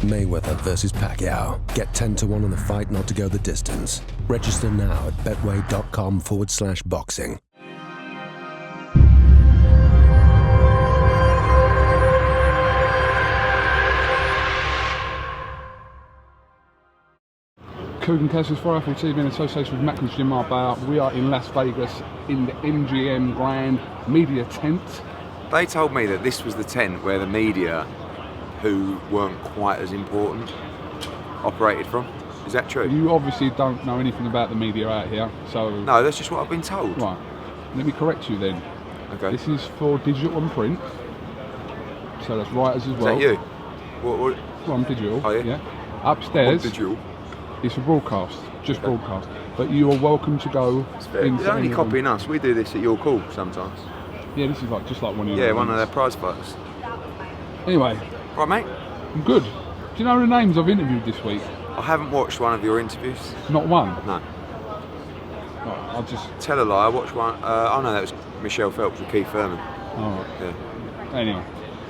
Mayweather versus Pacquiao. Get 10-1 on the fight not to go the distance. Register now at betway.com/boxing. KUGAN CASSIUS for FROCH'S in association with MGM Marbella. We are in Las Vegas in the MGM Grand Media Tent. They told me that this was the tent where the media, who weren't quite as important, operated from. Is that true? You obviously don't know anything about the media out here, so... No, that's just what I've been told. Right, let me correct you then. Okay. This is for digital and print, so that's writers as well. Is that you? What? Well, I'm digital, oh, yeah. Upstairs, digital. it's for broadcast, just broadcast. But you are welcome to go... You're only copying us. We do this at your call sometimes. Yeah, this is like just like one of your... Yeah, one of their prize fights. Anyway. Right, mate? I'm good. Do you know the names I've interviewed this week? I haven't watched one of your interviews. Not one? No. Right, I'll just... Tell a lie, I watched one. Oh no, that was Michelle Phelps with Keith Thurman. Oh, right. Yeah. Anyway.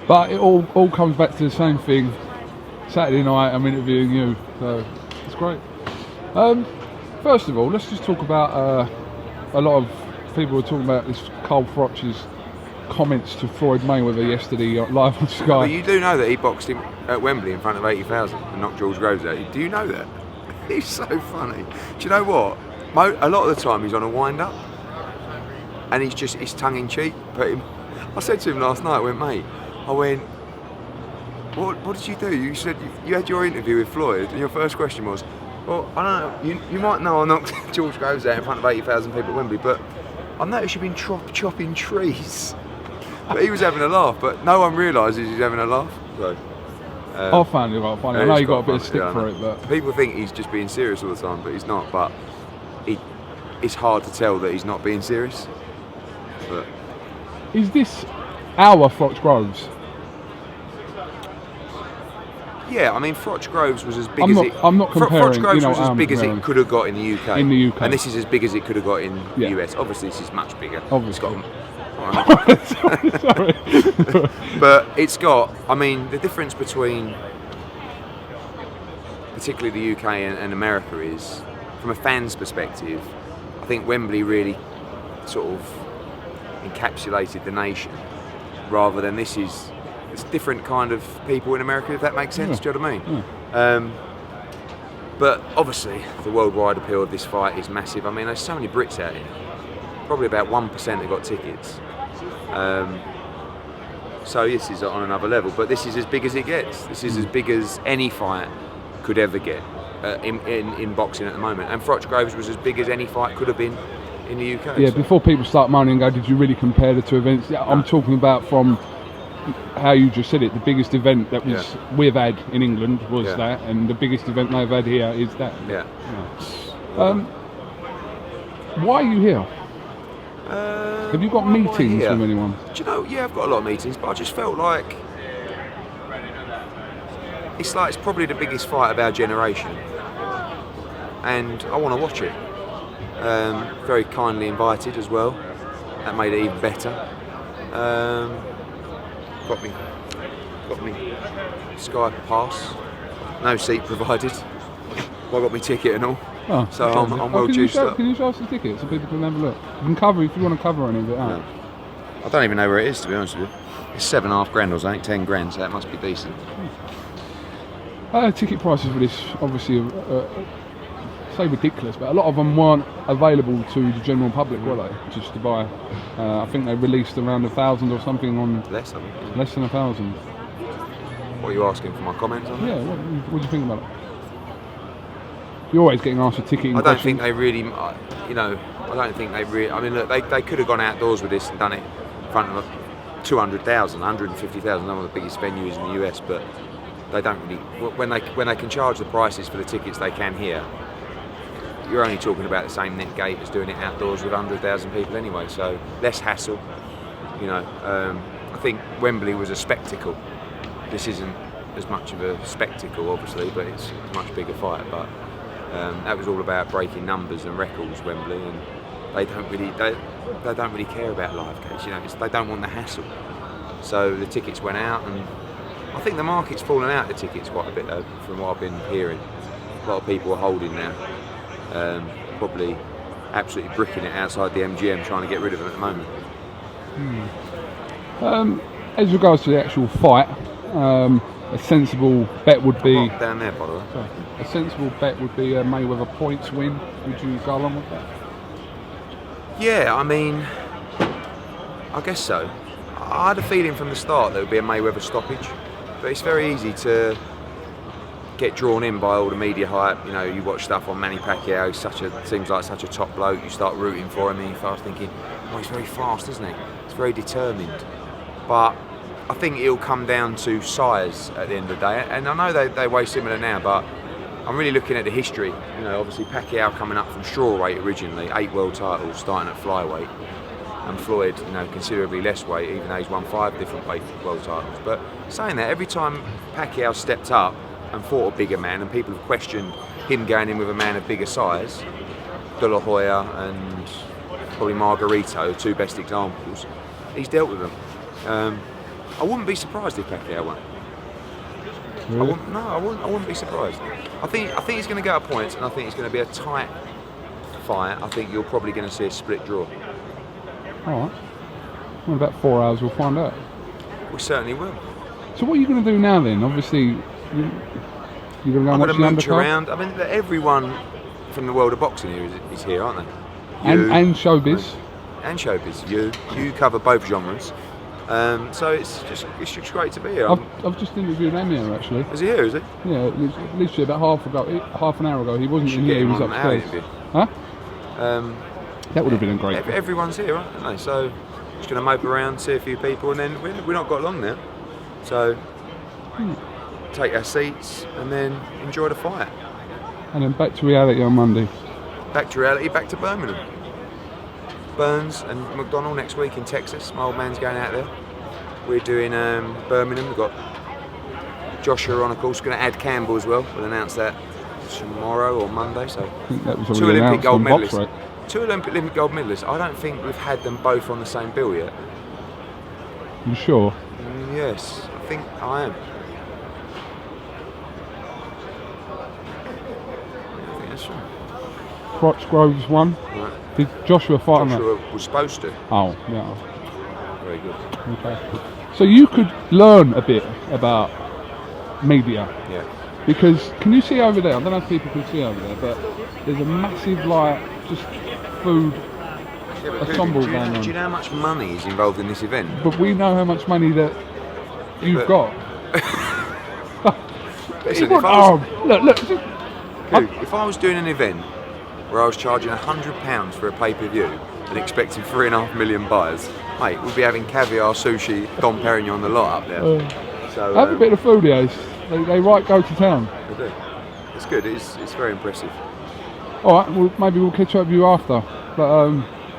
But it all comes back to the same thing. Saturday night, I'm interviewing you, so it's great. First of all, let's just talk about a lot of people were talking about this Carl FROCH'S comments to Floyd Mayweather yesterday live on Sky. But you do know that he boxed him at Wembley in front of 80,000 and knocked George Groves out. Do you know that? He's so funny. Do you know what? A lot of the time he's on a wind-up and it's tongue-in-cheek. But I said to him last night, what did you do? You said you had your interview with Floyd and your first question was, well, I don't know, you might know I knocked George Groves out in front of 80,000 people at Wembley, but I noticed you've been chopping trees. But he was having a laugh, but no one realises he's having a laugh. So, I found it quite funny. I know you got a bit of stick for it, but... People think he's just being serious all the time, but he's not. But it's hard to tell that he's not being serious. But is this our FROCH'S Groves? Yeah, I mean, FROCH'S Groves was as big I'm not comparing. FROCH'S Groves was as big as it could have got in the UK. In the UK. And this is as big as it could have got in the US. Obviously, this is much bigger. Obviously. Sorry. But it's got, I mean, the difference between particularly the UK and America is, from a fan's perspective, I think Wembley really sort of encapsulated the nation, rather than it's different kind of people in America, if that makes sense. Do you know what I mean? Yeah. But obviously the worldwide appeal of this fight is massive. I mean, there's so many Brits out here, probably about 1% have got tickets. So this is on another level, but this is as big as it gets. This is as big as any fight could ever get in boxing at the moment. And FROCH'S Groves was as big as any fight could have been in the UK. Yeah, so. Before people start moaning and go, did you really compare the two events? Yeah, no. I'm talking about from how you just said it, the biggest event that was we've had in England was that, and the biggest event they've had here is that. Yeah. Why are you here? Have you got meetings with anyone? Do you know, yeah, I've got a lot of meetings, but I just felt like it's probably the biggest fight of our generation, and I want to watch it. Very kindly invited as well. That made it even better. Got me Sky pass, no seat provided. I got my ticket and all. Oh, so I'm well juiced up. Can you show us the ticket so people can have a look? You can cover if you want to cover any of it. No. I don't even know where it is, to be honest with you. It's $7.5 grand or something, 10 grand, so that must be decent. Ticket prices for this obviously say ridiculous, but a lot of them weren't available to the general public, were they? Just to buy. I think they released around 1,000 or something on. Less than 1,000. What are you asking for my comments on that? Yeah. What do you think about it? You're always getting asked for ticketing. I don't think they really, I don't think they really. I mean, look, they could have gone outdoors with this and done it in front of 200,000, 150,000, one of the biggest venues in the US, but they don't really. When they can charge the prices for the tickets they can here, you're only talking about the same net gate as doing it outdoors with 100,000 people anyway. So less hassle. I think Wembley was a spectacle. This isn't as much of a spectacle, obviously, but it's a much bigger fight. But that was all about breaking numbers and records, Wembley, and they don't really care about live cage. They don't want the hassle. So the tickets went out, and I think the market's fallen out the tickets quite a bit though, from what I've been hearing. A lot of people are holding now. Probably absolutely bricking it outside the MGM, trying to get rid of them at the moment. As regards to the actual fight, a sensible bet would be... Not down there, by the way. Sorry. A sensible bet would be a Mayweather points win. Would you go along with that? Yeah, I mean, I guess so. I had a feeling from the start there would be a Mayweather stoppage, but it's very easy to get drawn in by all the media hype. You know, you watch stuff on Manny Pacquiao, seems like such a top bloke, you start rooting for him and you start thinking, oh, he's very fast, isn't he? He's very determined. But I think it'll come down to size at the end of the day, and I know they weigh similar now, but I'm really looking at the history. You know, obviously Pacquiao coming up from strawweight originally, 8 world titles starting at flyweight, and Floyd, you know, considerably less weight, even though he's won 5 different weight world titles. But saying that, every time Pacquiao stepped up and fought a bigger man, and people have questioned him going in with a man of bigger size, De La Hoya and probably Margarito, 2 best examples, he's dealt with them. I wouldn't be surprised if Pacquiao won. Really? I wouldn't be surprised. I think he's going to go at points, and I think it's going to be a tight fight. I think you're probably going to see a split draw. All right. In about 4 hours, we'll find out. We certainly will. So what are you going to do now then? Obviously, you're going to go and I'm watch going the to mooch undercard? around. I mean, everyone from the world of boxing here is here, aren't they? And showbiz. And showbiz. You cover both genres. So it's just great to be here. I've just interviewed Emir actually. Is he here, is he? Yeah, literally about half an hour ago. He wasn't in Get here, he him was on our upstairs. interview. Huh? That would have Yeah, been a great. Everyone's here, aren't they? So just going to mope around, see a few people, and then we're not got long now. So take our seats and then enjoy the fight. And then back to reality on Monday. Back to reality, back to Birmingham. Burns and McDonald next week in Texas. My old man's going out there. We're doing Birmingham. We've got Joshua on, of course. Going to add Campbell as well. We'll announce that tomorrow or Monday. So I think that was 2 already Olympic announced gold on Box, medalists. right? 2 Olympic gold medalists. I don't think we've had them both on the same bill yet. You sure? Yes, I think I am. I think that's true. Crotch Groves won. Right. Did Joshua fight on that? Joshua was supposed to. Oh, yeah. Very good. Okay. So you could learn a bit about media. Yeah. Because, can you see over there? I don't know if people can see over there, but there's a massive, like, just food ensemble going on. Do you know how much money is involved in this event? But we know how much money that you've got. Listen, if I was doing an event where I was charging £100 for a pay-per-view and expecting 3.5 million buyers, mate, we'd be having caviar, sushi, Dom Perignon, the lot up there. So have a bit of foodios. They right go to town. They do. It's good. It's very impressive. All right. Well, maybe we'll catch up with you after. But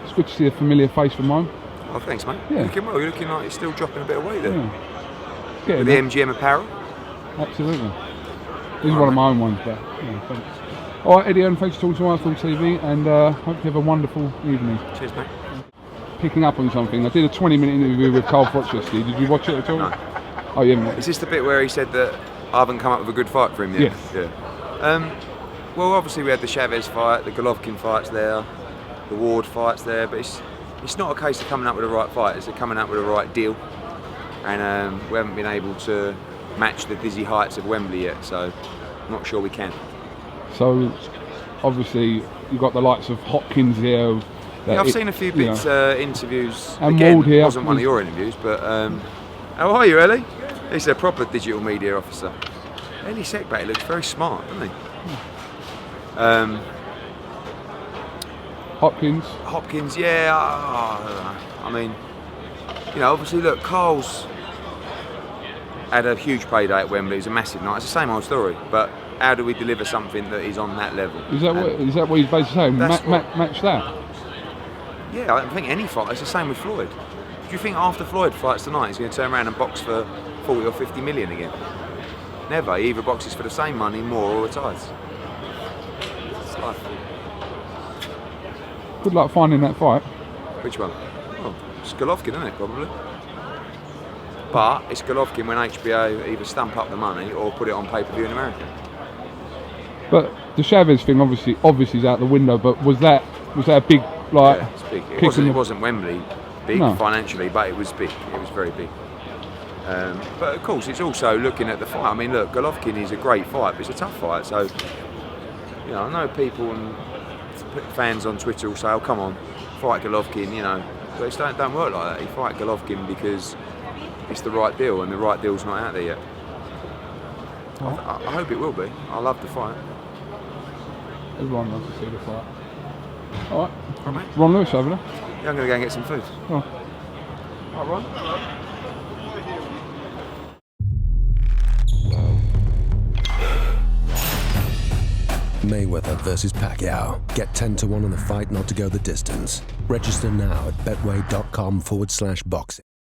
it's good to see a familiar face for mine. Oh, thanks, mate. Yeah. You're looking well. You're looking like you're still dropping a bit of weight there. Yeah. With the MGM apparel. Absolutely. This is one of my own ones, but yeah, thanks. All right, Eddie, and thanks for talking to Arsenal TV, and hope you have a wonderful evening. Cheers, mate. Picking up on something, I did a 20-minute interview with Carl FROCH'S. Did you watch it at all? No. Oh, you haven't? Is this the bit where he said that I haven't come up with a good fight for him yet? Yes. Yeah. Well, obviously we had the Chavez fight, the Golovkin fight's there, the Ward fight's there, but it's not a case of coming up with the right fight, it's coming up with the right deal. And we haven't been able to match the dizzy heights of Wembley yet, so I'm not sure we can. So, obviously, you've got the likes of Hopkins here. Yeah, I've seen a few bits, interviews. And Again, Ward here. It wasn't one of your interviews, but how are you, Ellie? He's a proper digital media officer. Ellie Sekbate looks very smart, doesn't he? Hopkins, yeah. I mean, you know, obviously, look, Carl's had a huge payday at Wembley. It was a massive night. It's the same old story, but how do we deliver something that is on that level? Is that what he's basically saying? Match that? Yeah, I think any fight. It's the same with Floyd. Do you think after Floyd fights tonight, he's going to turn around and box for 40 or 50 million again? Never. He either boxes for the same money, more, or retires. It's life. Good luck finding that fight. Which one? Oh, it's Golovkin, isn't it? Probably. But it's Golovkin when HBO either stamp up the money or put it on pay-per-view in America. But the Chavez thing obviously is out the window. But was that a big like? Yeah, it's big. It wasn't Wembley big financially, but it was big. It was very big. But of course, it's also looking at the fight. I mean, look, Golovkin is a great fight, but it's a tough fight. So, you know, I know people and fans on Twitter will say, "Oh, come on, fight Golovkin," you know. But it don't work like that. You fight Golovkin because it's the right deal, and the right deal's not out there yet. I hope it will be. I love the fight. Everyone loves to see the fight. All right. Right, mate. Ron Lewis over there. Yeah, I'm going to go and get some food. Oh. All right, Ron. Mayweather versus Pacquiao. Get 10 to 1 on the fight not to go the distance. Register now at betway.com/boxing.